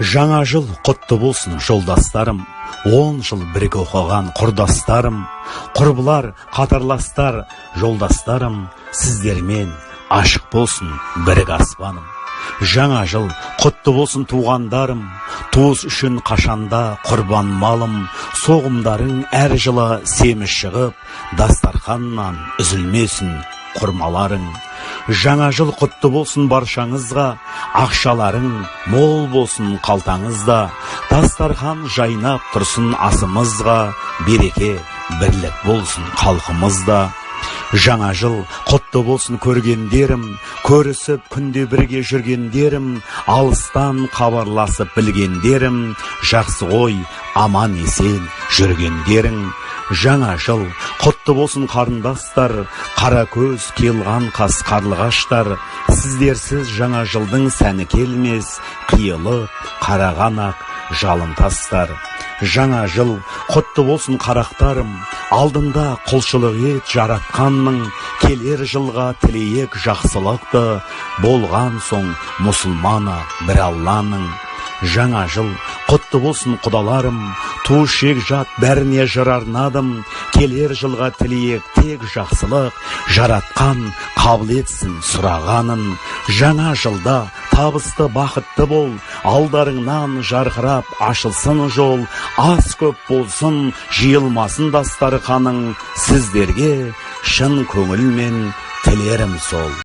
Жаңа жыл құтты болсын жолдастарым, 10 жыл бірге оқыған құрдастарым, құрбылар, қатарластар, жолдастарым, сіздермен ашық болсын бірік аспаным. Жаңа жыл құтты болсын туғандарым, туыс үшін қашанда құрбан малым, соғымдарың әр жылы семіз шығып, дастарханнан үзілмесін құрмаларың. Жаңа жыл құтты болсын баршаңызға, ақшаларың мол болсын қалтаңызда, дастархан жайнап тұрсын асымызға, береке, бірлік болсын халқымызда. Жаңа жыл құтты болсын көргендерім, көрісіп күнде бірге жүргендерім, алыстан хабарласып білгендерім, жақсы ғой аман есен жүргендерің. Жаңа жыл құтты болсын қарындастар, қара көз келған қас қарлығаштар, сіздерсіз жаңа жылдың сәні келмес, қиылып қараған ақ жалын тастар. Жаңа жыл құтты болсын қарақтарым, алдында құлшылық ет жаратқанның, келер жылға тілейік жақсылықты, болған соң мұсылманы бір Алланың. Жаңа жыл құтты болсын құдаларым, туыс жек жат бәріне жыр арнадым, келер жылға тілейік тек жақсылық, жаратқан қабыл етсін сұрағанын. Жаңа жылда табысты бақытты бол, алдарыңнан жарқырап ашылсын жол, аз көп болсын жиылмасын дастарханың, сіздерге шын көңілмен тілерім сол.